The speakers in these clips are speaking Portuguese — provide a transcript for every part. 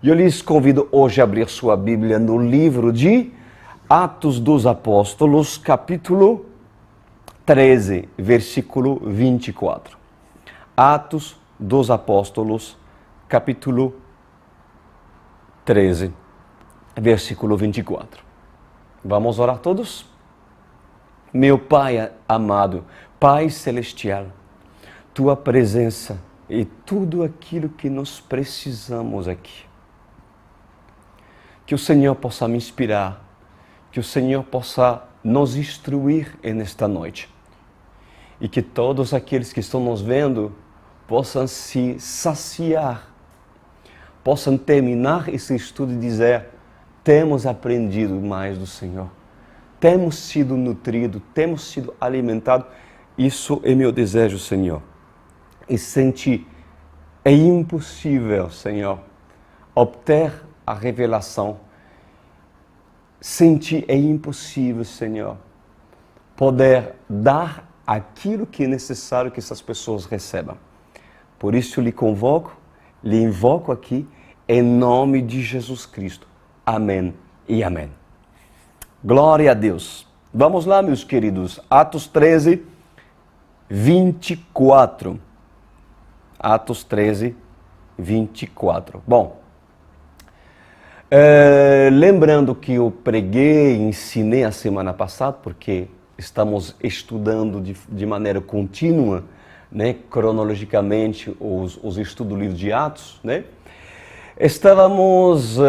Eu lhes convido hoje a abrir sua Bíblia no livro de Atos dos Apóstolos, capítulo 13, versículo 24. Atos dos Apóstolos, capítulo 13, versículo 24. Vamos orar todos? Meu Pai amado, Pai celestial, Tua presença e tudo aquilo que nós precisamos aqui. Que o Senhor possa me inspirar, que o Senhor possa nos instruir nesta noite. E que todos aqueles que estão nos vendo possam se saciar, possam terminar esse estudo e dizer: temos aprendido mais do Senhor, temos sido nutridos, temos sido alimentados. Isso é meu desejo, Senhor. E sentir, é impossível, Senhor, obter a revelação. Sentir, é impossível, Senhor, poder dar aquilo que é necessário que essas pessoas recebam. Por isso eu lhe convoco, lhe invoco aqui, em nome de Jesus Cristo. Amém e amém. Glória a Deus. Vamos lá, meus queridos. Atos 13, 24. Atos 13, 24. Bom, lembrando que eu preguei e ensinei a semana passada, porque estamos estudando de maneira contínua, né, cronologicamente, os estudos do livro de Atos, né? Estávamos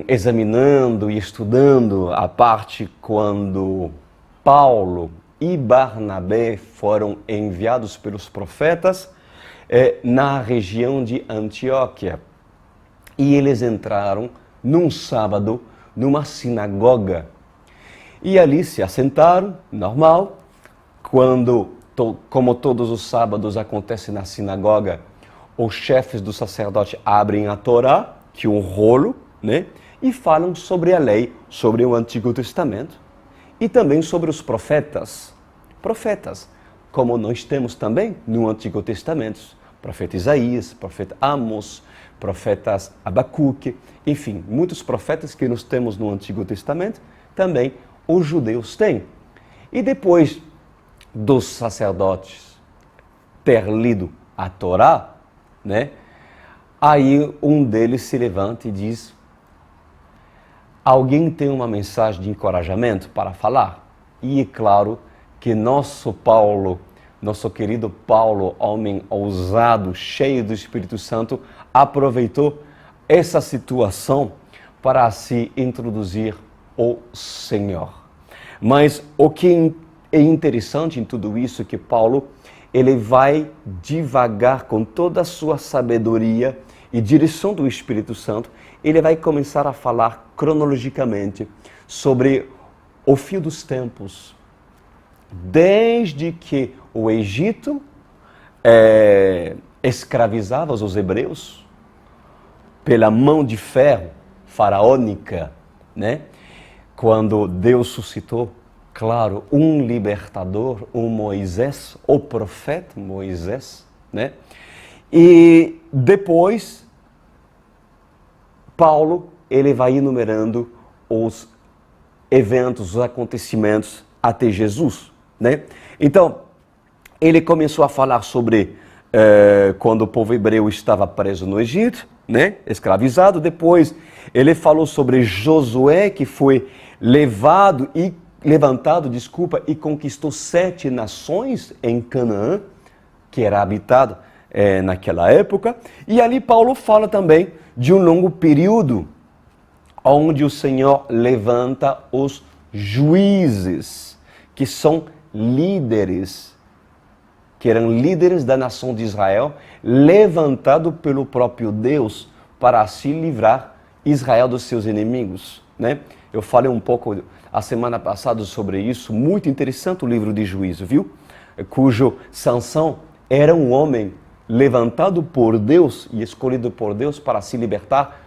examinando e estudando a parte quando Paulo e Barnabé foram enviados pelos profetas na região de Antioquia. E eles entraram num sábado numa sinagoga. E ali se assentaram, normal, como todos os sábados acontece na sinagoga, os chefes do sacerdote abrem a Torá, que é um rolo, né? E falam sobre a lei, sobre o Antigo Testamento e também sobre os profetas. Profetas, como nós temos também no Antigo Testamento, profeta Isaías, profeta Amós, profetas Abacuque, enfim, muitos profetas que nós temos no Antigo Testamento, também os judeus têm. E depois dos sacerdotes ter lido a Torá, né? Aí um deles se levanta e diz: alguém tem uma mensagem de encorajamento para falar? E é claro que nosso querido Paulo, homem ousado, cheio do Espírito Santo, aproveitou essa situação para se introduzir o Senhor. Mas o que é interessante em tudo isso é que Paulo, ele vai devagar, com toda a sua sabedoria e direção do Espírito Santo, ele vai começar a falar cronologicamente sobre o fio dos tempos. Desde que o Egito escravizava os hebreus pela mão de ferro faraônica, né? Quando Deus suscitou, claro, um libertador, um Moisés, o profeta Moisés, né? E depois, Paulo, ele vai enumerando os eventos, os acontecimentos até Jesus, né? Então, ele começou a falar sobre quando o povo hebreu estava preso no Egito, né? Escravizado. Depois, ele falou sobre Josué, que foi levantado e conquistou 7 nações em Canaã, que era habitado naquela época. E ali Paulo fala também de um longo período onde o Senhor levanta os juízes, que são líderes, que eram líderes da nação de Israel, levantado pelo próprio Deus para assim livrar Israel dos seus inimigos, né? Eu falei um pouco a semana passada sobre isso, muito interessante o livro de Juízo, viu? Cujo Sansão era um homem levantado por Deus e escolhido por Deus para se libertar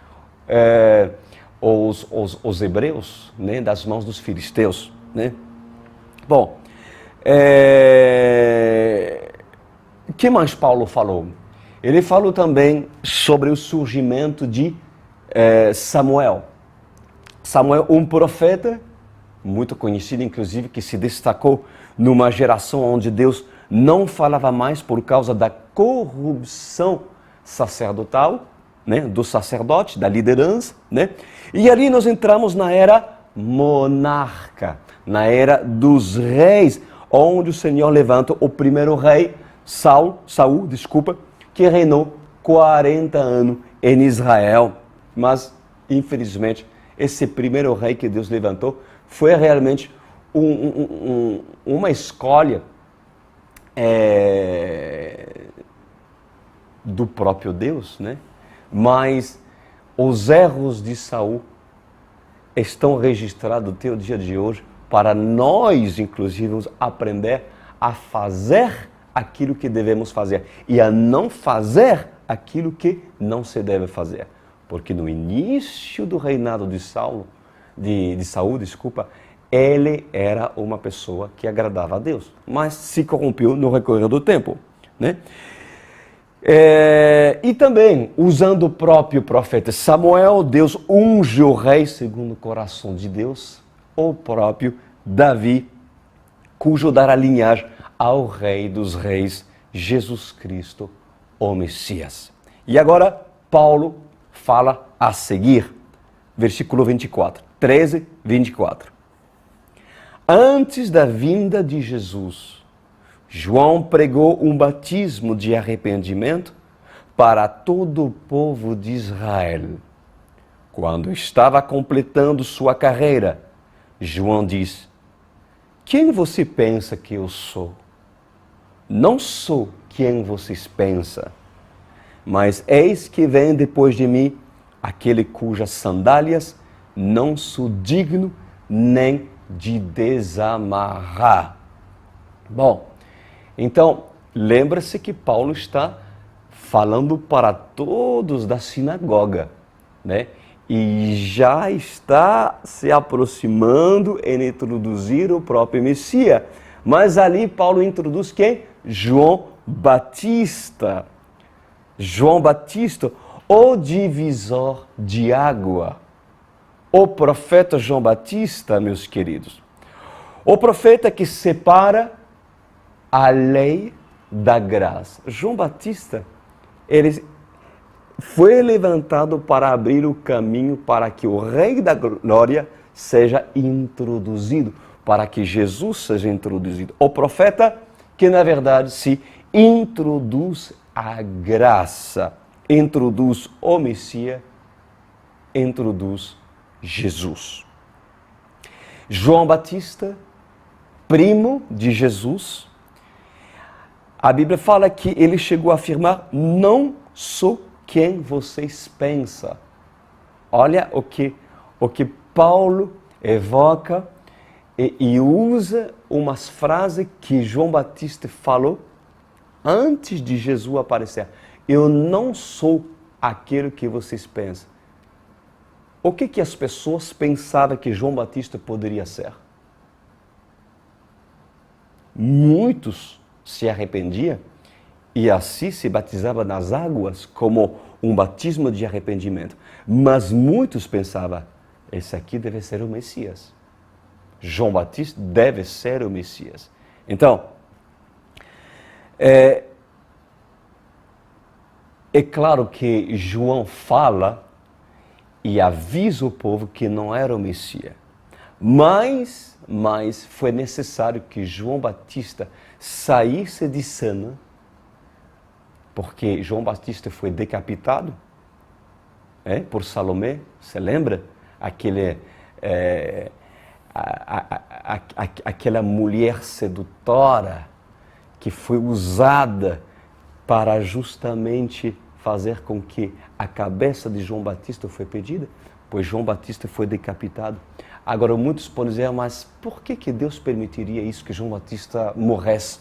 os hebreus, né, das mãos dos filisteus, né? Bom, o que mais Paulo falou? Ele falou também sobre o surgimento de Samuel. Samuel, um profeta muito conhecido, inclusive, que se destacou numa geração onde Deus não falava mais por causa da corrupção sacerdotal, né, do sacerdote, da liderança, né? E ali nós entramos na era monarca, na era dos reis, onde o Senhor levanta o primeiro rei, Saul, que reinou 40 anos em Israel. Mas, infelizmente, esse primeiro rei que Deus levantou foi realmente uma escolha do próprio Deus, né? Mas os erros de Saul estão registrados até o dia de hoje para nós, inclusive, aprender a fazer aquilo que devemos fazer e a não fazer aquilo que não se deve fazer. Porque no início do reinado de Saul, ele era uma pessoa que agradava a Deus, mas se corrompeu no recorrer do tempo, né? E também, usando o próprio profeta Samuel, Deus unge o rei segundo o coração de Deus, o próprio Davi, cujo dará linhagem ao Rei dos Reis, Jesus Cristo, o Messias. E agora, Paulo fala a seguir, versículo 24, 13, 24. Antes da vinda de Jesus, João pregou um batismo de arrependimento para todo o povo de Israel. Quando estava completando sua carreira, João disse: quem você pensa que eu sou? Não sou quem vocês pensam, mas eis que vem depois de mim aquele cujas sandálias não sou digno nem de desamarrar. Bom, então, lembra-se que Paulo está falando para todos da sinagoga, né? E já está se aproximando em introduzir o próprio Messias. Mas ali Paulo introduz quem? João Batista. João Batista, o divisor de água. O profeta João Batista, meus queridos. O profeta que separa a lei da graça. João Batista, ele foi levantado para abrir o caminho para que o Rei da Glória seja introduzido, para que Jesus seja introduzido. O profeta que, na verdade, se introduz a graça, introduz o Messias, introduz Jesus. João Batista, primo de Jesus, a Bíblia fala que ele chegou a afirmar: não sou quem vocês pensam. Olha o que Paulo evoca e usa umas frases que João Batista falou antes de Jesus aparecer. Eu não sou aquilo que vocês pensam. O que as pessoas pensavam que João Batista poderia ser? Muitos se arrependiam e assim se batizava nas águas como um batismo de arrependimento. Mas muitos pensavam: esse aqui deve ser o Messias. João Batista deve ser o Messias. Então, é claro que João fala e avisa o povo que não era o Messias. Mas foi necessário que João Batista saísse de cena, porque João Batista foi decapitado por Salomé, você lembra? Aquela mulher sedutora que foi usada para justamente fazer com que a cabeça de João Batista foi pedida, pois João Batista foi decapitado. Agora, muitos podem dizer: mas por que Deus permitiria isso, que João Batista morresse,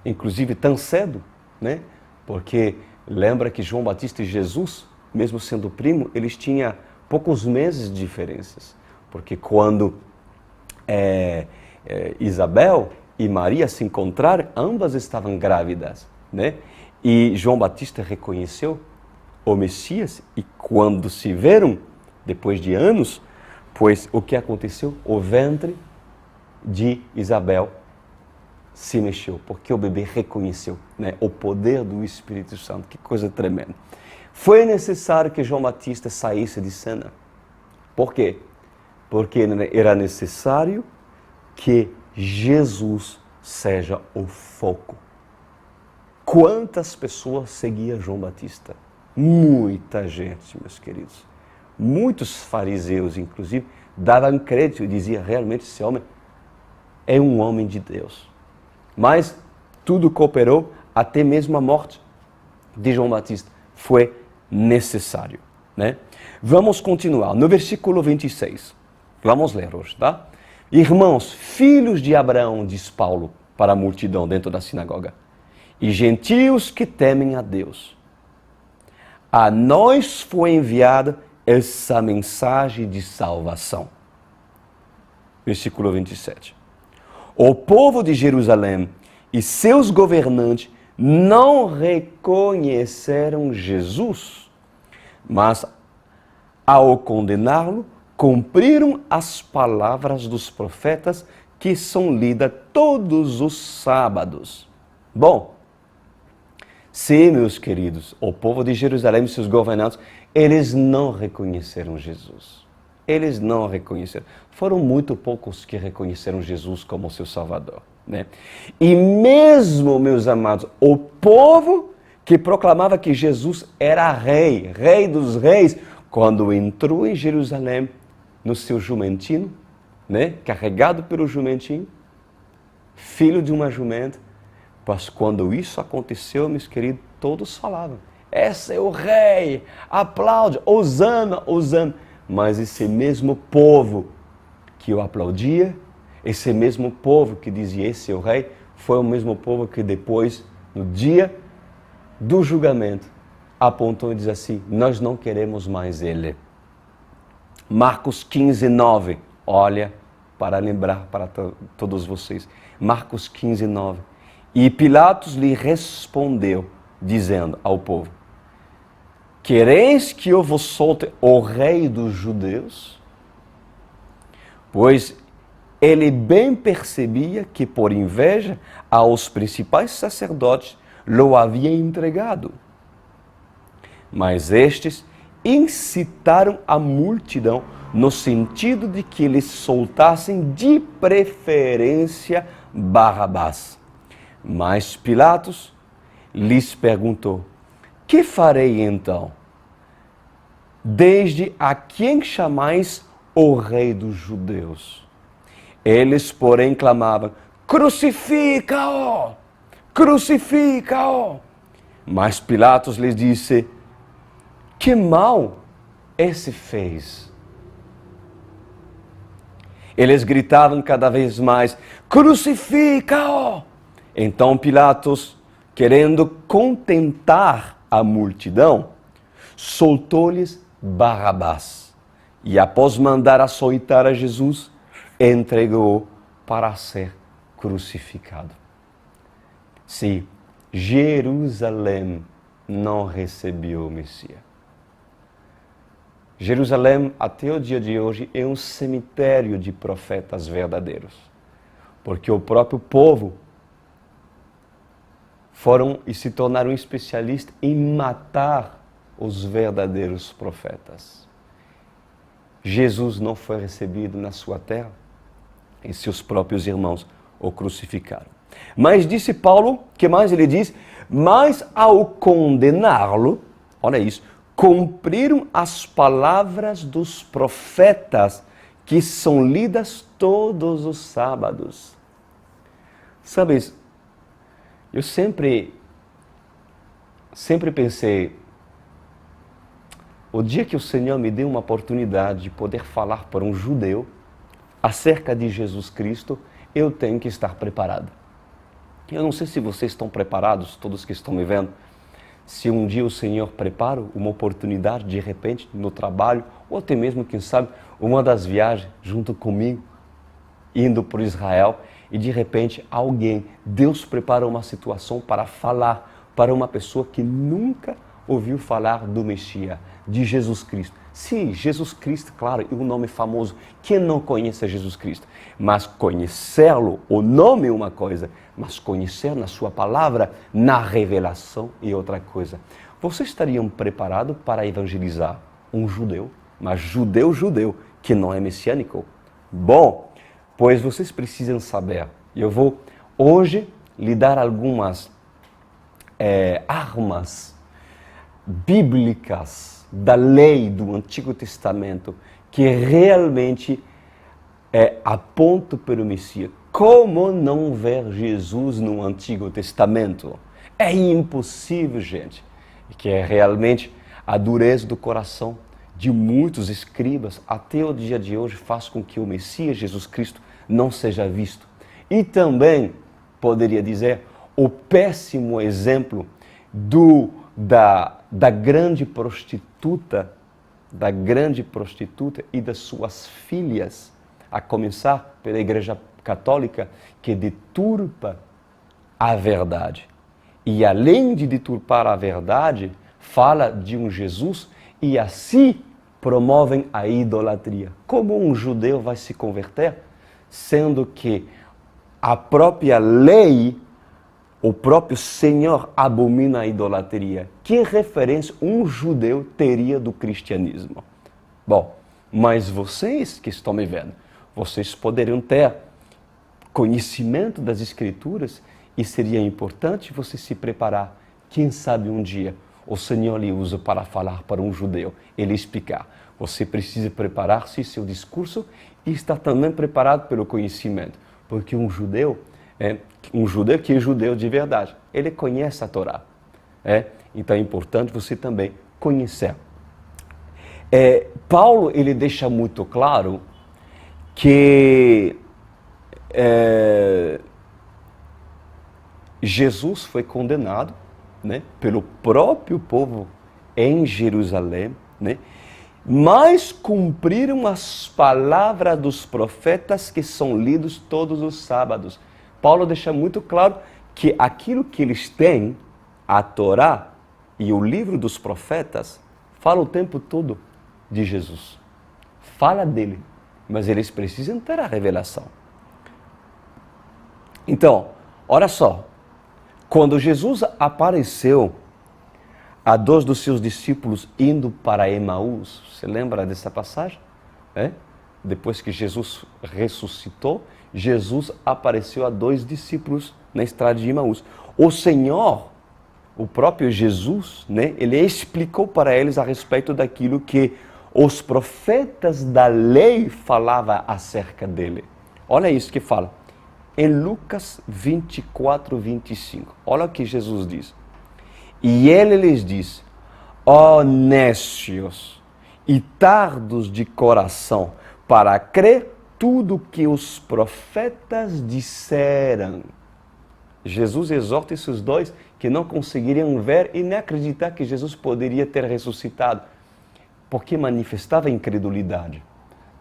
inclusive tão cedo, né? Porque lembra que João Batista e Jesus, mesmo sendo primo, eles tinham poucos meses de diferenças. Porque quando Isabel e Maria se encontraram, ambas estavam grávidas, né? E João Batista reconheceu o Messias, e quando se viram, depois de anos, pois o que aconteceu? O ventre de Isabel se mexeu, porque o bebê reconheceu, né, o poder do Espírito Santo. Que coisa tremenda. Foi necessário que João Batista saísse de cena. Por quê? Porque era necessário que Jesus seja o foco. Quantas pessoas seguiam João Batista? Muita gente, meus queridos. Muitos fariseus, inclusive, davam crédito e diziam, realmente esse homem é um homem de Deus. Mas tudo cooperou, até mesmo a morte de João Batista foi necessário, né? Vamos continuar. No versículo 26. Vamos ler hoje, tá? Irmãos, filhos de Abraão, diz Paulo para a multidão dentro da sinagoga, e gentios que temem a Deus, a nós foi enviada essa mensagem de salvação. Versículo 27. O povo de Jerusalém e seus governantes não reconheceram Jesus, mas ao condená-lo, cumpriram as palavras dos profetas que são lidas todos os sábados. Bom, sim, meus queridos, o povo de Jerusalém e seus governantes, eles não reconheceram Jesus. Eles não reconheceram. Foram muito poucos que reconheceram Jesus como seu Salvador, né? E mesmo, meus amados, o povo que proclamava que Jesus era rei, rei dos reis, quando entrou em Jerusalém, no seu jumentinho, né? Carregado pelo jumentinho, filho de uma jumenta. Mas quando isso aconteceu, meus queridos, todos falavam, esse é o rei, aplaude, hosana, hosana. Mas esse mesmo povo que o aplaudia, esse mesmo povo que dizia, esse é o rei, foi o mesmo povo que depois, no dia do julgamento, apontou e diz assim, nós não queremos mais ele. Marcos 15, 9, olha, para lembrar para todos vocês. Marcos 15, 9. E Pilatos lhe respondeu, dizendo ao povo, quereis que eu vos solte o rei dos judeus? Pois ele bem percebia que por inveja aos principais sacerdotes lo havia entregado. Mas estes incitaram a multidão no sentido de que eles soltassem de preferência Barrabás. Mas Pilatos lhes perguntou, que farei então? Desde a quem chamais o rei dos judeus? Eles, porém, clamavam, crucifica-o! Crucifica-o! Mas Pilatos lhes disse, que mal esse fez? Eles gritavam cada vez mais, crucifica-o! Então Pilatos, querendo contentar a multidão, soltou-lhes Barrabás. E após mandar açoitar a Jesus, entregou-o para ser crucificado. Sim, Jerusalém não recebeu o Messias. Jerusalém, até o dia de hoje, é um cemitério de profetas verdadeiros. Porque o próprio povo foram e se tornaram especialistas em matar os verdadeiros profetas. Jesus não foi recebido na sua terra e seus próprios irmãos o crucificaram. Mas disse Paulo, que mais ele diz? Mas ao condená-lo, olha isso, cumpriram as palavras dos profetas que são lidas todos os sábados. Sabes, eu sempre pensei, o dia que o Senhor me deu uma oportunidade de poder falar para um judeu acerca de Jesus Cristo, eu tenho que estar preparado. Eu não sei se vocês estão preparados, todos que estão me vendo, se um dia o Senhor prepara uma oportunidade, de repente, no trabalho, ou até mesmo, quem sabe, uma das viagens junto comigo, indo para Israel, e de repente alguém, Deus prepara uma situação para falar para uma pessoa que nunca ouviu falar do Messias, de Jesus Cristo. Sim, Jesus Cristo, claro, é um nome famoso. Quem não conhece Jesus Cristo? Mas conhecê-lo, o nome é uma coisa, mas conhecer na sua palavra, na revelação é outra coisa. Vocês estariam preparados para evangelizar um judeu, mas judeu, que não é messiânico? Bom, pois vocês precisam saber. Eu vou hoje lhe dar algumas armas bíblicas da lei do Antigo Testamento que realmente apontam para o Messias. Como não ver Jesus no Antigo Testamento? É impossível, gente. Que é realmente a dureza do coração de muitos escribas até o dia de hoje faz com que o Messias Jesus Cristo não seja visto. E também, poderia dizer, o péssimo exemplo da grande prostituta e das suas filhas, a começar pela Igreja Católica, que deturpa a verdade. E além de deturpar a verdade, fala de um Jesus e assim promovem a idolatria. Como um judeu vai se converter, sendo que a própria lei, o próprio Senhor abomina a idolatria? Que referência um judeu teria do cristianismo? Bom, mas vocês que estão me vendo, vocês poderiam ter conhecimento das Escrituras e seria importante você se preparar. Quem sabe um dia o Senhor lhe usa para falar para um judeu, ele explicar. Você precisa preparar-se seu discurso e estar também preparado pelo conhecimento, porque um judeu que é judeu de verdade, ele conhece a Torá. Então é importante você também conhecer. Paulo ele deixa muito claro que Jesus foi condenado, né, pelo próprio povo em Jerusalém, né, mas cumpriram as palavras dos profetas que são lidos todos os sábados. Paulo deixa muito claro que aquilo que eles têm, a Torá e o livro dos profetas, fala o tempo todo de Jesus. Fala dele, mas eles precisam ter a revelação. Então, olha só, quando Jesus apareceu a 2 dos seus discípulos indo para Emaús, você lembra dessa passagem? Depois que Jesus ressuscitou, Jesus apareceu a 2 discípulos na estrada de Emaús. O Senhor, o próprio Jesus, né, ele explicou para eles a respeito daquilo que os profetas da lei falavam acerca dele. Olha isso que fala. Em Lucas 24, 25, olha o que Jesus diz. E ele lhes disse: ó nécios e tardos de coração, para crer tudo que os profetas disseram. Jesus exorta esses dois que não conseguiriam ver e nem acreditar que Jesus poderia ter ressuscitado, porque manifestava incredulidade.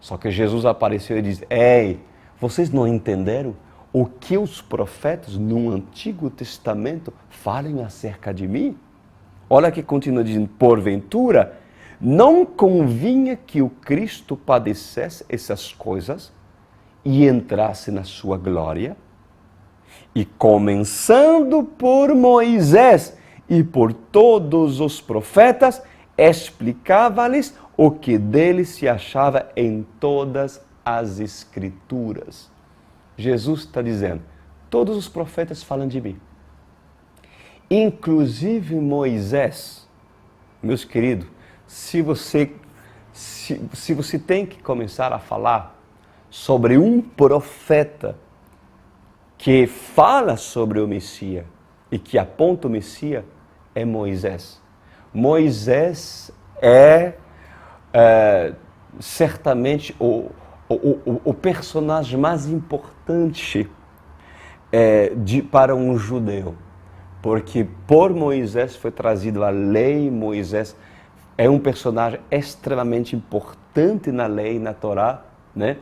Só que Jesus apareceu e disse: ei, vocês não entenderam o que os profetas no Antigo Testamento falam acerca de mim? Olha que continua dizendo: porventura, não convinha que o Cristo padecesse essas coisas e entrasse na sua glória? E começando por Moisés e por todos os profetas, explicava-lhes o que dele se achava em todas as Escrituras. Jesus está dizendo: todos os profetas falam de mim. Inclusive Moisés. Meus queridos, se você tem que começar a falar sobre um profeta que fala sobre o Messias e que aponta o Messias, é Moisés. Moisés é certamente o personagem mais importante para um judeu. Porque por Moisés foi trazido a lei. Moisés é um personagem extremamente importante na lei, na Torá, né?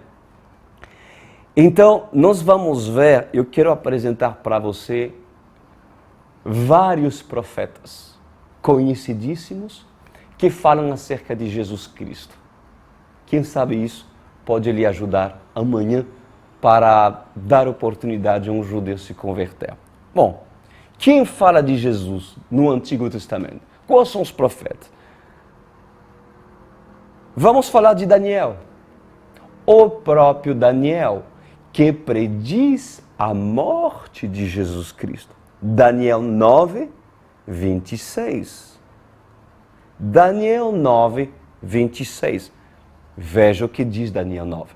Então, nós vamos ver, eu quero apresentar para você vários profetas. conhecidíssimos que falam acerca de Jesus Cristo. Quem sabe isso pode lhe ajudar amanhã para dar oportunidade a um judeu se converter. Bom, quem fala de Jesus no Antigo Testamento? Quais são os profetas? Vamos falar de Daniel. O próprio Daniel, que prediz a morte de Jesus Cristo. Daniel 9, 26. Daniel 9, 26. Veja o que diz Daniel 9.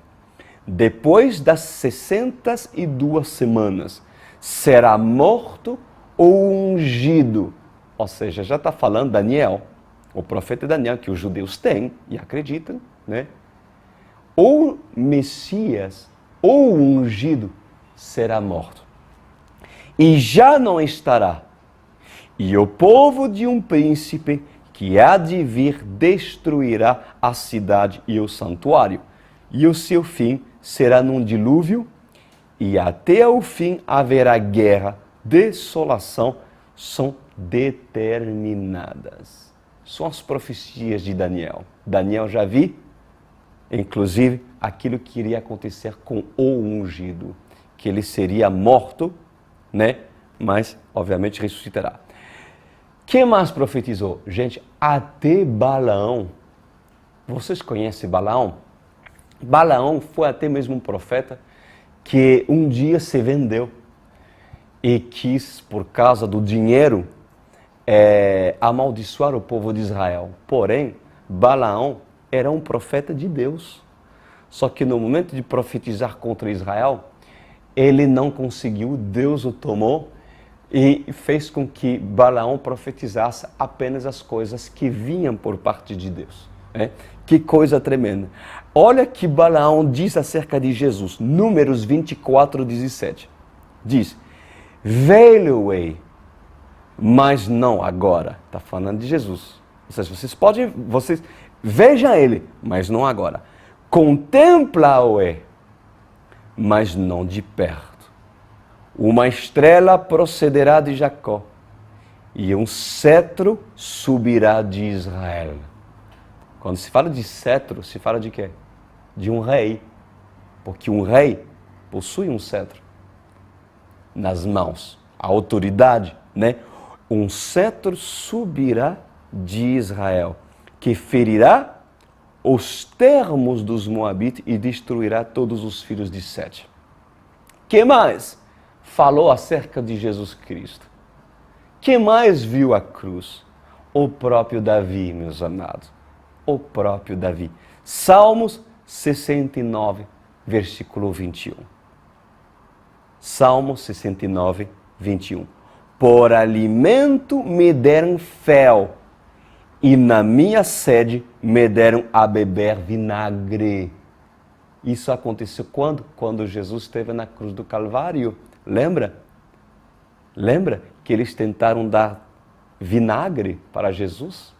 Depois das 62 semanas, será morto ou ungido. Ou seja, já está falando Daniel, o profeta Daniel, que os judeus têm e acreditam, né? O Messias, ou ungido, será morto. E já não estará. E o povo de um príncipe que há de vir destruirá a cidade e o santuário. E o seu fim será num dilúvio, e até o fim haverá guerra, desolação, são determinadas. São as profecias de Daniel. Daniel já viu, inclusive, aquilo que iria acontecer com o ungido, que ele seria morto, né? Mas, obviamente, ressuscitará. Quem mais profetizou? Gente, até Balaão. Vocês conhecem Balaão? Balaão foi até mesmo um profeta que um dia se vendeu e quis, por causa do dinheiro, amaldiçoar o povo de Israel. Porém, Balaão era um profeta de Deus. Só que no momento de profetizar contra Israel, ele não conseguiu, Deus o tomou e fez com que Balaão profetizasse apenas as coisas que vinham por parte de Deus. Que coisa tremenda. Olha que Balaão diz acerca de Jesus, Números 24, 17. Diz, veio-ei, mas não agora. Está falando de Jesus. Ou seja, vocês vejam ele, mas não agora. Contempla-o, mas não de perto. Uma estrela procederá de Jacó, e um cetro subirá de Israel. Quando se fala de cetro, se fala de quê? De um rei. Porque um rei possui um cetro nas mãos, a autoridade, né? Um cetro subirá de Israel, que ferirá os termos dos Moabitas e destruirá todos os filhos de Sete. Que mais falou acerca de Jesus Cristo? Que mais viu a cruz? O próprio Davi, meus amados. O próprio Davi. Salmos 69, versículo 21. Salmos 69, 21. Por alimento me deram fel, e na minha sede me deram a beber vinagre. Isso aconteceu quando? Quando Jesus esteve na cruz do Calvário. Lembra? Lembra que eles tentaram dar vinagre para Jesus?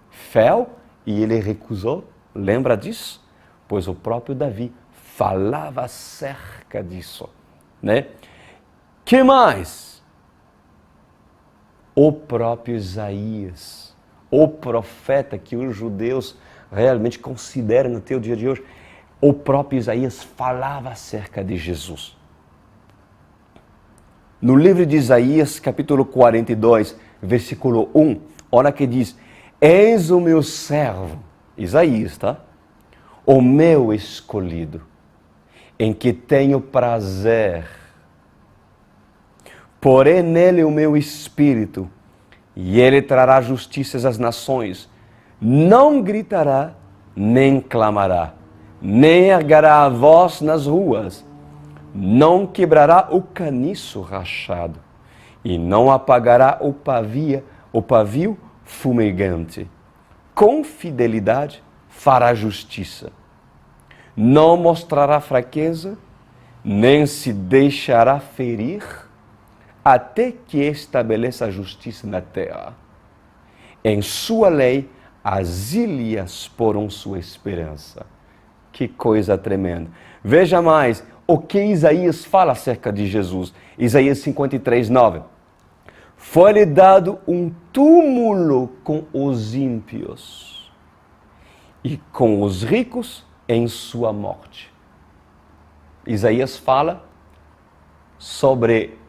Fel, e ele recusou. Lembra disso? Pois o próprio Davi falava acerca disso, né? Que mais? O próprio Isaías, o profeta que os judeus realmente consideram até o dia de hoje, o próprio Isaías falava acerca de Jesus. No livro de Isaías, capítulo 42, versículo 1, olha que diz, eis o meu servo, Isaías, tá? O meu escolhido, em que tenho prazer. Porém nele o meu espírito, e ele trará justiças às nações. Não gritará, nem clamará, nem ergará a voz nas ruas. Não quebrará o caniço rachado, e não apagará o pavio fumegante. Com fidelidade fará justiça. Não mostrará fraqueza, nem se deixará ferir, até que estabeleça a justiça na terra. Em sua lei, as ilhas porão sua esperança. Que coisa tremenda. Veja mais o que Isaías fala acerca de Jesus. Isaías 53, 9. foi-lhe dado um túmulo com os ímpios e com os ricos em sua morte. Isaías fala sobre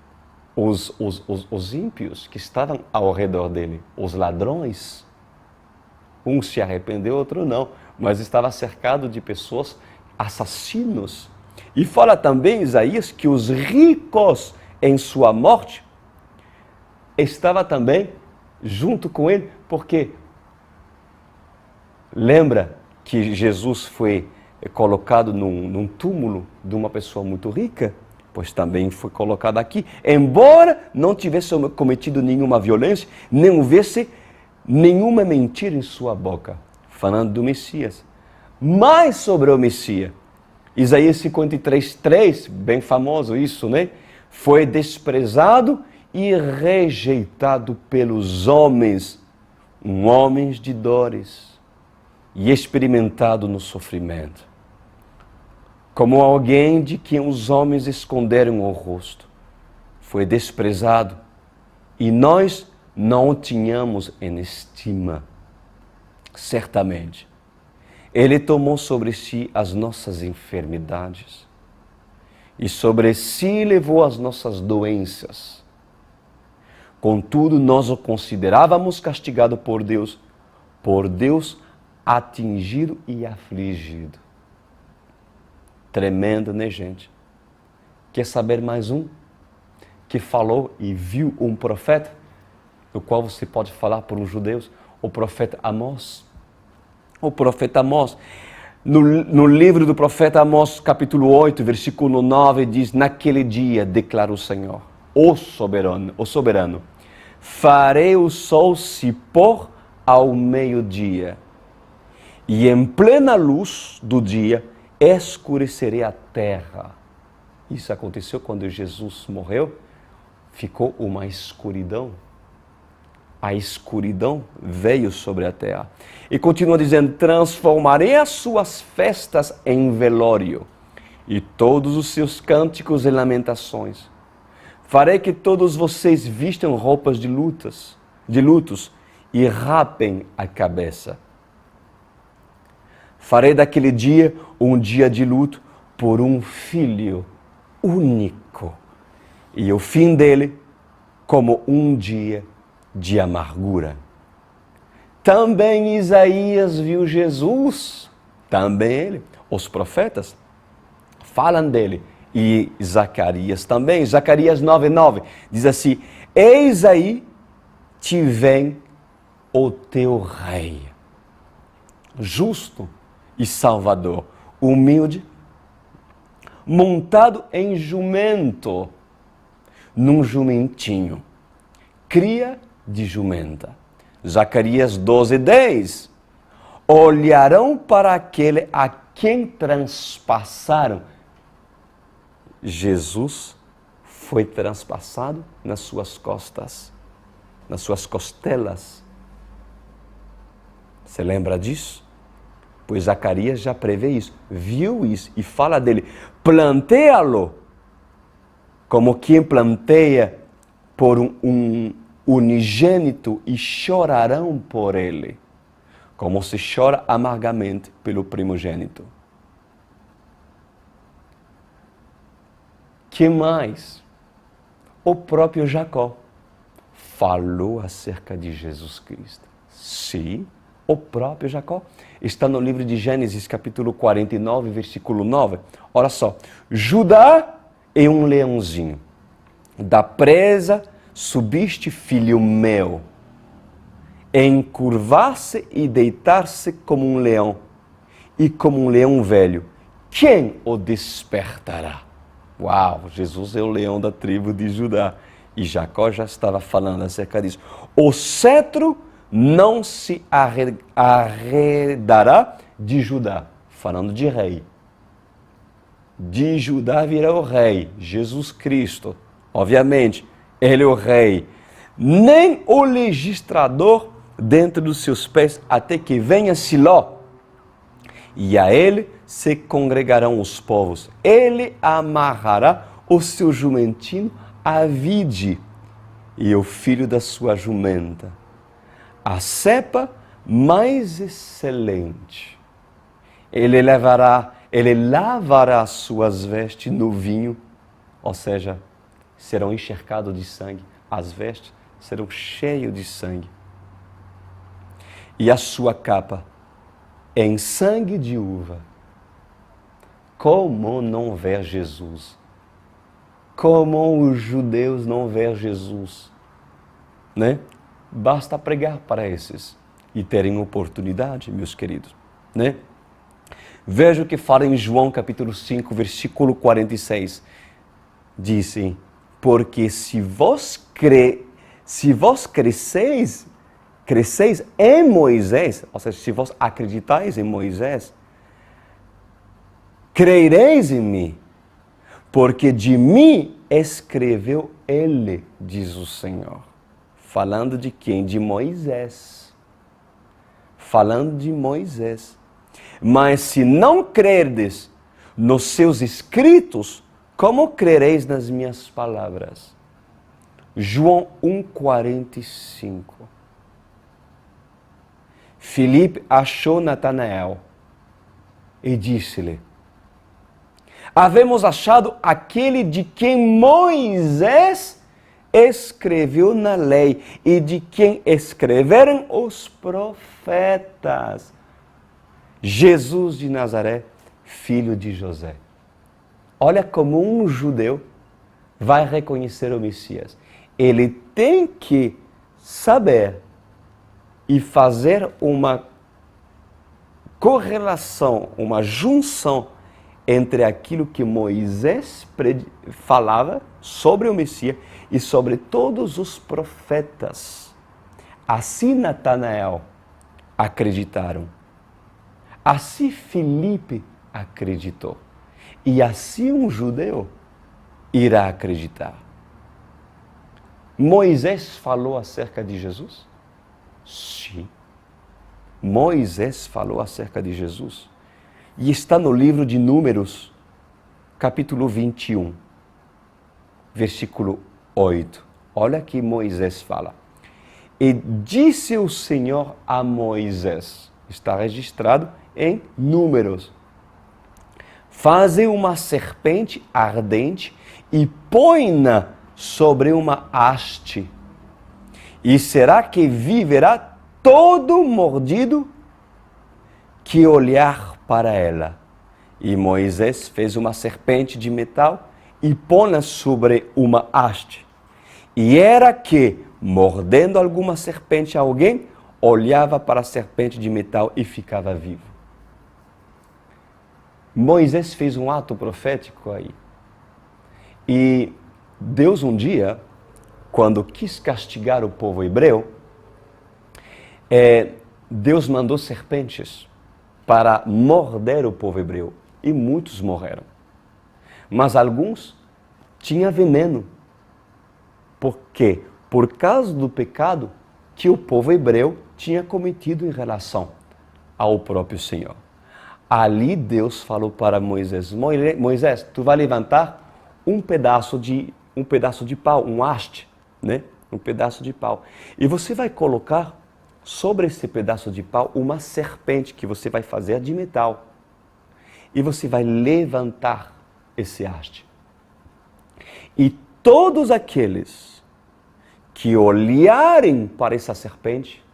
os ímpios que estavam ao redor dele, os ladrões. Um se arrependeu, outro não, mas estava cercado de pessoas assassinos. E fala também Isaías que os ricos em sua morte estava também junto com ele, porque lembra que Jesus foi colocado num túmulo de uma pessoa muito rica? Pois também foi colocado aqui, embora não tivesse cometido nenhuma violência, nem houvesse nenhuma mentira em sua boca, falando do Messias. Mas sobre o Messias, Isaías 53:3, bem famoso isso, né? Foi desprezado e rejeitado pelos homens, homens de dores, e experimentado no sofrimento, como alguém de quem os homens esconderam o rosto. Foi desprezado e nós não o tínhamos em estima. Certamente, Ele tomou sobre si as nossas enfermidades e sobre si levou as nossas doenças. Contudo, nós o considerávamos castigado por Deus atingido e afligido. Tremendo, né, gente? Quer saber mais um que falou e viu um profeta, do qual você pode falar por os judeus? O profeta Amós. O profeta Amós. No livro do profeta Amós, capítulo 8, versículo 9, diz: naquele dia, declara o Senhor, o soberano, farei o sol se pôr ao meio-dia, e em plena luz do dia escurecerei a terra. Isso aconteceu quando Jesus morreu, ficou uma escuridão. A escuridão veio sobre a terra. E continua dizendo: transformarei as suas festas em velório, e todos os seus cânticos em lamentações. Farei que todos vocês vistam roupas de lutos, e rapem a cabeça. Farei daquele dia um dia de luto por um filho único, e o fim dele como um dia de amargura. Também Isaías viu Jesus, também ele, os profetas falam dele, e Zacarias também. Zacarias 9:9 diz assim: eis aí te vem o teu rei, justo e salvador, humilde, montado em jumento, num jumentinho, cria de jumenta. Zacarias 12:10, olharão para aquele a quem transpassaram. Jesus foi transpassado nas suas costas, nas suas costelas. Você lembra disso? Pois Zacarias já prevê isso, viu isso e fala dele: planteia-lo como quem planteia por um unigênito, e chorarão por ele, como se chora amargamente pelo primogênito. Que mais? O próprio Jacó falou acerca de Jesus Cristo. Sim, o próprio Jacó. Está no livro de Gênesis, capítulo 49, versículo 9. Olha só. Judá é um leãozinho. Da presa subiste, filho meu. Encurvar-se e deitar-se como um leão, e como um leão velho, quem o despertará? Uau, Jesus é o leão da tribo de Judá. E Jacó já estava falando acerca disso. O cetro não se arredará de Judá. Falando de rei. De Judá virá o rei, Jesus Cristo. Obviamente, ele é o rei. Nem o legislador dentro dos seus pés, até que venha Siló. E a ele se congregarão os povos. Ele amarrará o seu jumentinho à vide e o filho da sua jumenta, a cepa mais excelente. Ele lavará as suas vestes no vinho, ou seja, serão encharcados de sangue, as vestes serão cheias de sangue. E a sua capa em sangue de uva. Como não ver Jesus? Como os judeus não ver Jesus? Né? Basta pregar para esses e terem oportunidade, meus queridos. Né? Veja o que fala em João capítulo 5, versículo 46. Disse, porque se vós cresceis em Moisés, ou seja, se vós acreditais em Moisés, crereis em mim, porque de mim escreveu ele, diz o Senhor. Falando de quem? De Moisés. Falando de Moisés. Mas se não crerdes nos seus escritos, como crereis nas minhas palavras? João 1,45. Filipe achou Natanael e disse-lhe, havemos achado aquele de quem Moisés escreveu na lei e de quem escreveram os profetas. Jesus de Nazaré, filho de José. Olha como um judeu vai reconhecer o Messias. Ele tem que saber e fazer uma correlação, uma junção entre aquilo que Moisés falava sobre o Messias e sobre todos os profetas. Assim Natanael acreditaram. Assim Filipe acreditou. E assim um judeu irá acreditar. Moisés falou acerca de Jesus? Sim. Moisés falou acerca de Jesus. E está no livro de Números, capítulo 21, versículo 8. Olha que Moisés fala. E disse o Senhor a Moisés, está registrado em Números, faze uma serpente ardente e põe-na sobre uma haste. E será que viverá todo mordido que olhar para ela. E Moisés fez uma serpente de metal e pô-la sobre uma haste. E era que, mordendo alguma serpente a alguém, olhava para a serpente de metal e ficava vivo. Moisés fez um ato profético aí. E Deus um dia, quando quis castigar o povo hebreu, Deus mandou serpentes para morder o povo hebreu. E muitos morreram. Mas alguns tinham veneno. Por quê? Por causa do pecado que o povo hebreu tinha cometido em relação ao próprio Senhor. Ali Deus falou para Moisés, Moisés, tu vai levantar um pedaço de pau, um haste, né? Um pedaço de pau. E você vai colocar sobre esse pedaço de pau uma serpente que você vai fazer de metal. E você vai levantar esse haste. E todos aqueles que olharem para essa serpente,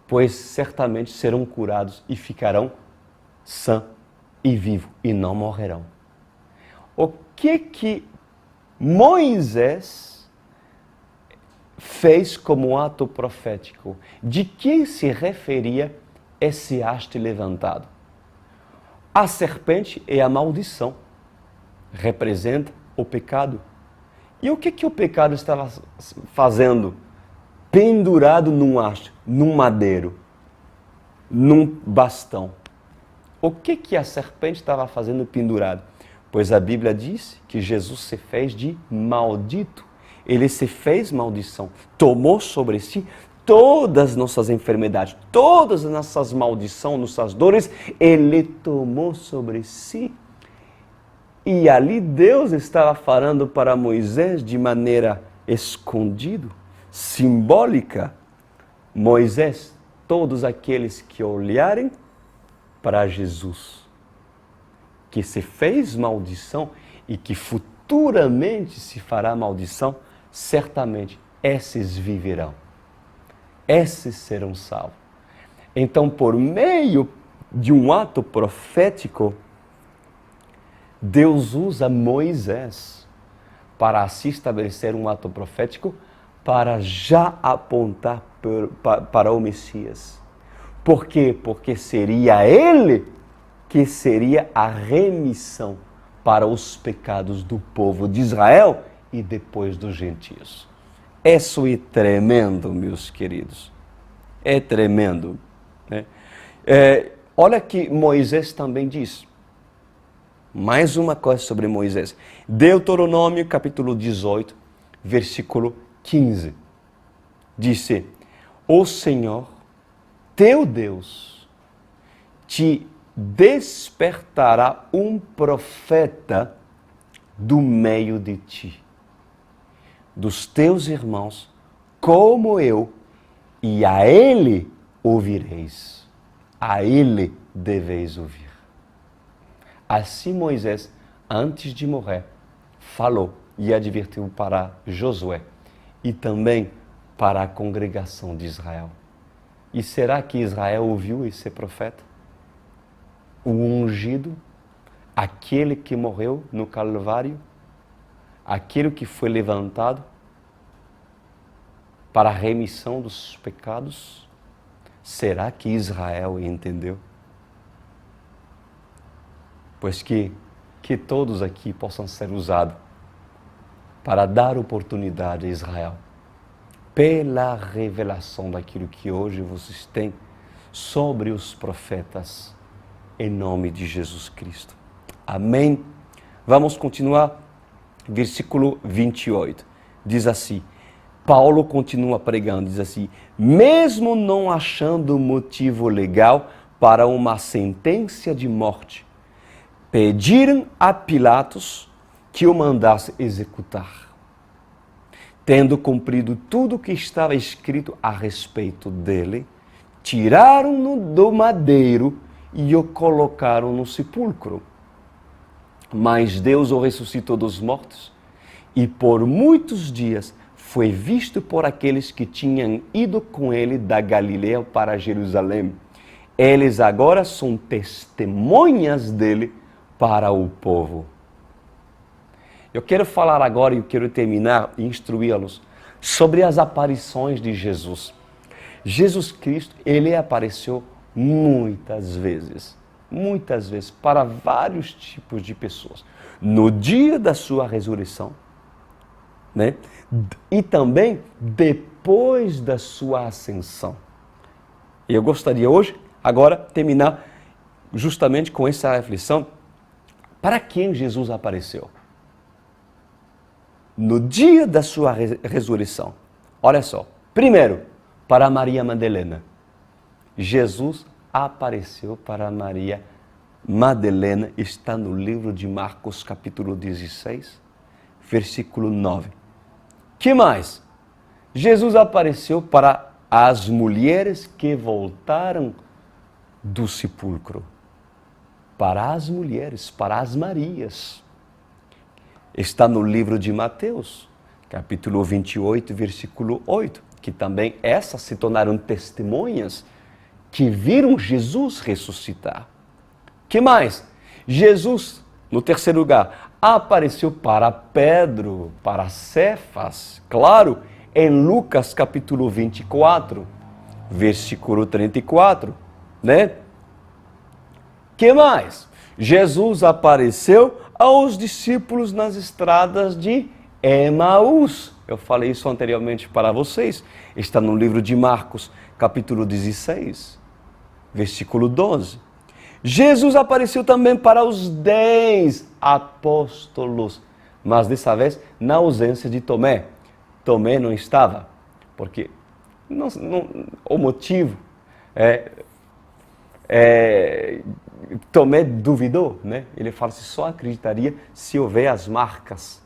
pois certamente serão curados e ficarão sã e vivo e não morrerão. O que Moisés fez como ato profético? De que se referia esse haste levantado? A serpente é a maldição, representa o pecado. E o que o pecado estava fazendo? Pendurado num haste, num madeiro, num bastão. O que a serpente estava fazendo pendurado? Pois a Bíblia diz que Jesus se fez de maldito. Ele se fez maldição, tomou sobre si todas as nossas enfermidades, todas as nossas maldições, nossas dores, Ele tomou sobre si. E ali Deus estava falando para Moisés de maneira escondido, simbólica. Moisés, todos aqueles que olharem para Jesus, que se fez maldição e que futuramente se fará maldição, certamente esses viverão. Esses serão salvos. Então, por meio de um ato profético, Deus usa Moisés para assim estabelecer um ato profético para já apontar para o Messias. Por quê? Porque seria ele que seria a remissão para os pecados do povo de Israel e depois dos gentios. Isso é tremendo, meus queridos. É tremendo. Né? Olha que Moisés também diz. Mais uma coisa sobre Moisés. Deuteronômio, capítulo 18, versículo 15. Disse: O Senhor, teu Deus, te despertará um profeta do meio de ti, dos teus irmãos, como eu, e a ele ouvireis. A ele deveis ouvir. Assim Moisés, antes de morrer, falou e advertiu para Josué e também para a congregação de Israel. E será que Israel ouviu esse profeta? O ungido, aquele que morreu no Calvário, aquele que foi levantado para a remissão dos pecados? Será que Israel entendeu? Pois que todos aqui possam ser usados para dar oportunidade a Israel, pela revelação daquilo que hoje vocês têm sobre os profetas, em nome de Jesus Cristo. Amém? Vamos continuar. Versículo 28. Diz assim, Paulo continua pregando, diz assim: mesmo não achando motivo legal para uma sentença de morte, pediram a Pilatos que o mandasse executar. Tendo cumprido tudo o que estava escrito a respeito dele, tiraram-no do madeiro e o colocaram no sepulcro. Mas Deus o ressuscitou dos mortos e por muitos dias foi visto por aqueles que tinham ido com ele da Galileia para Jerusalém. Eles agora são testemunhas dele para o povo. Eu quero falar agora e eu quero terminar e instruí-los sobre as aparições de Jesus. Jesus Cristo, ele apareceu muitas vezes para vários tipos de pessoas. No dia da sua ressurreição, né? E também depois da sua ascensão. E eu gostaria hoje, agora, terminar justamente com essa reflexão. Para quem Jesus apareceu? No dia da sua ressurreição. Olha só. Primeiro, para Maria Madalena. Jesus apareceu para Maria Madalena. Está no livro de Marcos, capítulo 16, versículo 9. Que mais? Jesus apareceu para as mulheres que voltaram do sepulcro. Para as mulheres, para as Marias. Está no livro de Mateus, capítulo 28, versículo 8, que também essas se tornaram testemunhas que viram Jesus ressuscitar. Que mais? Jesus, no terceiro lugar, apareceu para Pedro, para Cefas, claro, em Lucas capítulo 24, versículo 34, né? Que mais? Jesus apareceu aos discípulos nas estradas de Emaús. Eu falei isso anteriormente para vocês. Está no livro de Marcos, capítulo 16, versículo 12. Jesus apareceu também para os 10 apóstolos, mas dessa vez na ausência de Tomé. Tomé não estava, porque o motivo Tomé duvidou, né? Ele fala que só acreditaria se houver as marcas,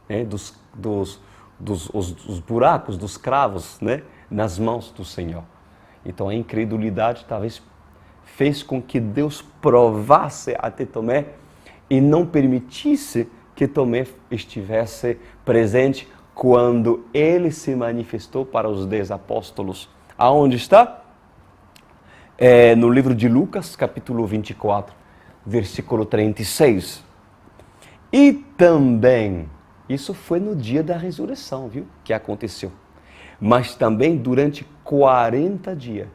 né, dos os buracos dos cravos, né, nas mãos do Senhor. Então a incredulidade talvez fez com que Deus provasse até Tomé e não permitisse que Tomé estivesse presente quando ele se manifestou para os 10 apóstolos. Aonde está? No livro de Lucas, capítulo 24, versículo 36. E também, isso foi no dia da ressurreição, viu? Que aconteceu. Mas também durante 40 dias,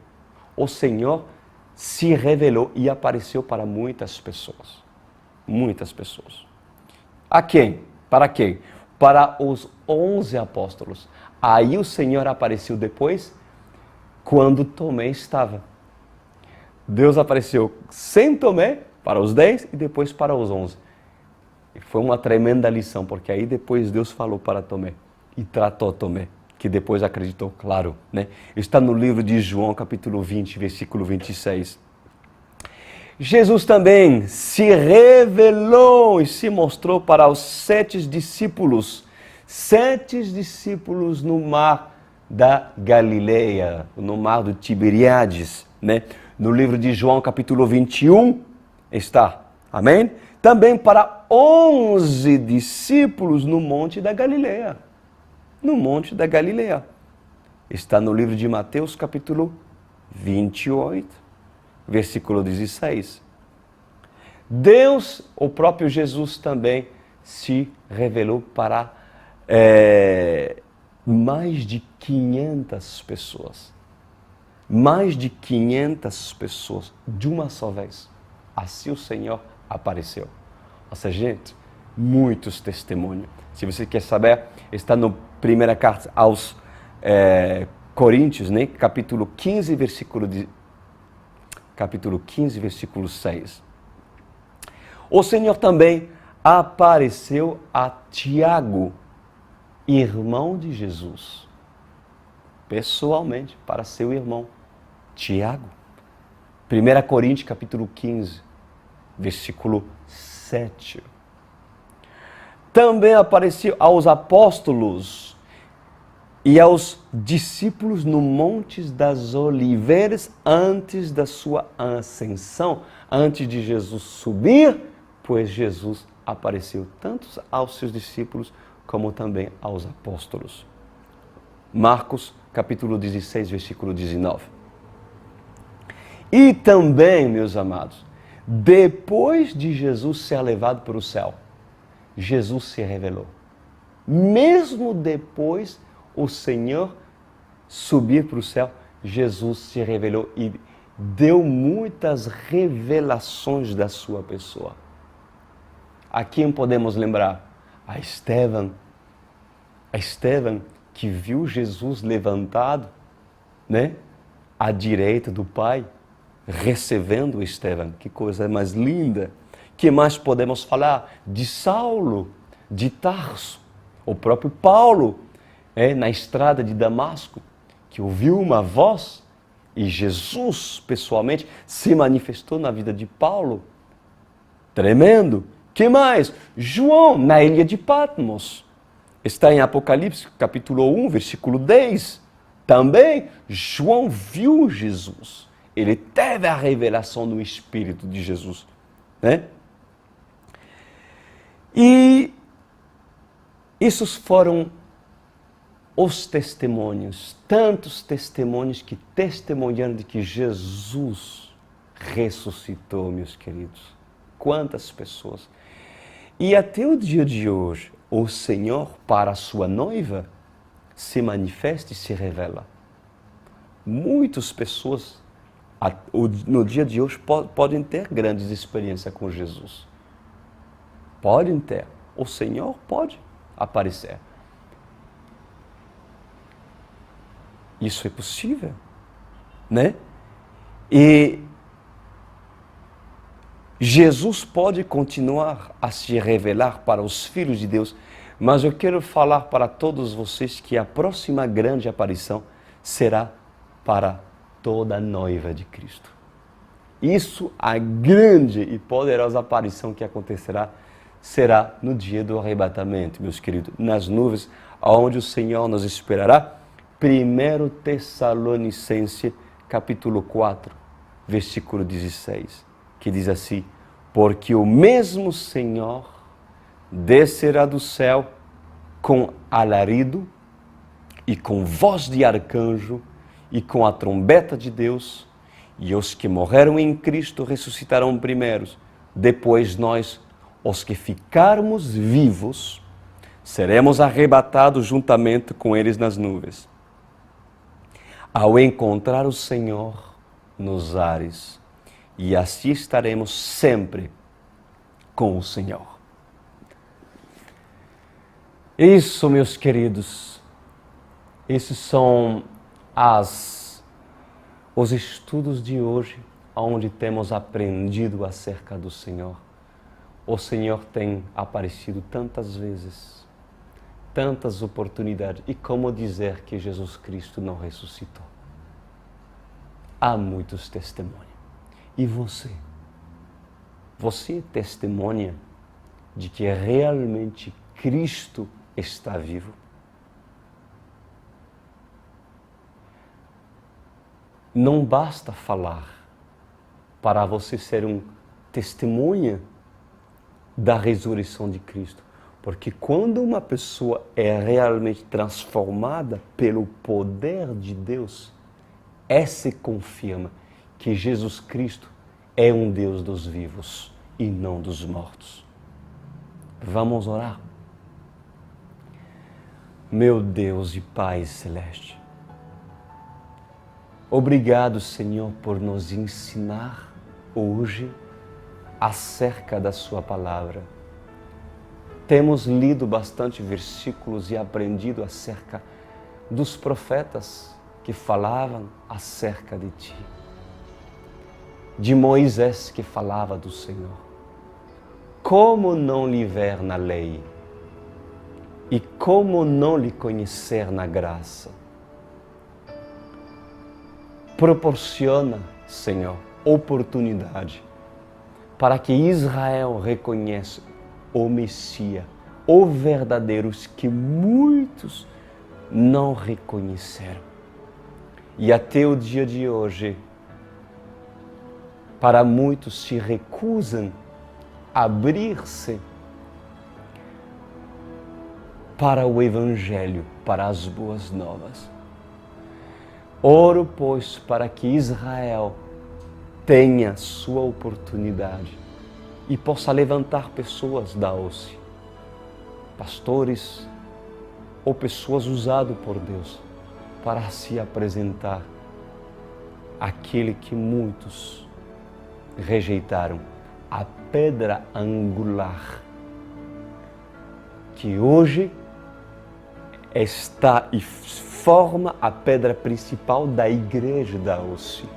o Senhor se revelou e apareceu para muitas pessoas. Muitas pessoas. A quem? Para quem? Para os 11 apóstolos. Aí o Senhor apareceu depois, quando Tomé estava. Deus apareceu sem Tomé, para os 10 e depois para os 11. E foi uma tremenda lição, porque aí depois Deus falou para Tomé e tratou Tomé, que depois acreditou, claro, né? Está no livro de João, capítulo 20, versículo 26. Jesus também se revelou e se mostrou para os 7 discípulos no mar da Galileia, no mar do Tiberíades, né? No livro de João, capítulo 21, está, amém? Também para 11 discípulos no Monte da Galileia. No Monte da Galileia. Está no livro de Mateus, capítulo 28, versículo 16. Deus, o próprio Jesus também se revelou para mais de 500 pessoas. Mais de 500 pessoas, de uma só vez. Assim o Senhor apareceu. Nossa, gente, muitos testemunhos. Se você quer saber, está na primeira carta aos Coríntios, né? Capítulo 15, versículo 6. O Senhor também apareceu a Tiago, irmão de Jesus, pessoalmente, para seu irmão, Tiago. 1 Coríntios, capítulo 15, versículo 7. Também apareceu aos apóstolos e aos discípulos no Monte das Oliveiras antes da sua ascensão, antes de Jesus subir, pois Jesus apareceu tanto aos seus discípulos como também aos apóstolos. Marcos, capítulo 16, versículo 19. E também, meus amados, depois de Jesus ser levado para o céu, Jesus se revelou. Mesmo depois o Senhor subir para o céu, Jesus se revelou e deu muitas revelações da sua pessoa. A quem podemos lembrar? A Estevão que viu Jesus levantado, né, à direita do Pai, recebendo Estevão. Que coisa mais linda! Que mais podemos falar? De Saulo, de Tarso, o próprio Paulo, na estrada de Damasco, que ouviu uma voz e Jesus, pessoalmente, se manifestou na vida de Paulo. Tremendo! Que mais? João, na ilha de Patmos. Está em Apocalipse, capítulo 1, versículo 10. Também, João viu Jesus. Ele teve a revelação do Espírito de Jesus, né? E esses foram os testemunhos, tantos testemunhos que testemunharam de que Jesus ressuscitou, meus queridos. Quantas pessoas! E até o dia de hoje, o Senhor, para a sua noiva, se manifesta e se revela. Muitas pessoas, no dia de hoje, podem ter grandes experiências com Jesus. Podem ter. O Senhor pode aparecer. Isso é possível, né? E Jesus pode continuar a se revelar para os filhos de Deus, mas eu quero falar para todos vocês que a próxima grande aparição será para toda a noiva de Cristo. Isso, a grande e poderosa aparição que acontecerá, será no dia do arrebatamento, meus queridos, nas nuvens, aonde o Senhor nos esperará. 1 Tessalonicenses, capítulo 4, versículo 16, que diz assim: porque o mesmo Senhor descerá do céu com alarido e com voz de arcanjo e com a trombeta de Deus, e os que morreram em Cristo ressuscitarão primeiros. Depois nós, os que ficarmos vivos, seremos arrebatados juntamente com eles nas nuvens, ao encontrar o Senhor nos ares, e assim estaremos sempre com o Senhor. Isso, meus queridos, esses são os estudos de hoje, onde temos aprendido acerca do Senhor. O Senhor tem aparecido tantas vezes, tantas oportunidades. E como dizer que Jesus Cristo não ressuscitou? Há muitos testemunhos. E você? Você é testemunha de que realmente Cristo está vivo? Não basta falar para você ser um testemunha da ressurreição de Cristo. Porque quando uma pessoa é realmente transformada pelo poder de Deus, essa confirma que Jesus Cristo é um Deus dos vivos e não dos mortos. Vamos orar? Meu Deus e Pai Celeste, obrigado, Senhor, por nos ensinar hoje acerca da Sua Palavra. Temos lido bastante versículos e aprendido acerca dos profetas que falavam acerca de Ti. De Moisés que falava do Senhor. Como não lhe ver na lei? E como não lhe conhecer na graça? Proporciona, Senhor, oportunidade para que Israel reconheça o Messias, o verdadeiro, que muitos não reconheceram. E até o dia de hoje, para muitos se recusam a abrir-se para o Evangelho, para as boas novas. Oro, pois, para que Israel tenha sua oportunidade e possa levantar pessoas da OSCE, pastores ou pessoas usadas por Deus para se apresentar àquele que muitos rejeitaram, a pedra angular, que hoje está e forma a pedra principal da igreja da OSCE.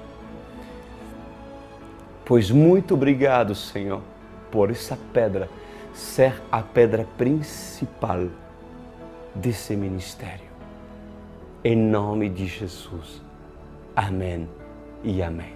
Pois muito obrigado, Senhor, por essa pedra ser a pedra principal desse ministério. Em nome de Jesus. Amém e amém.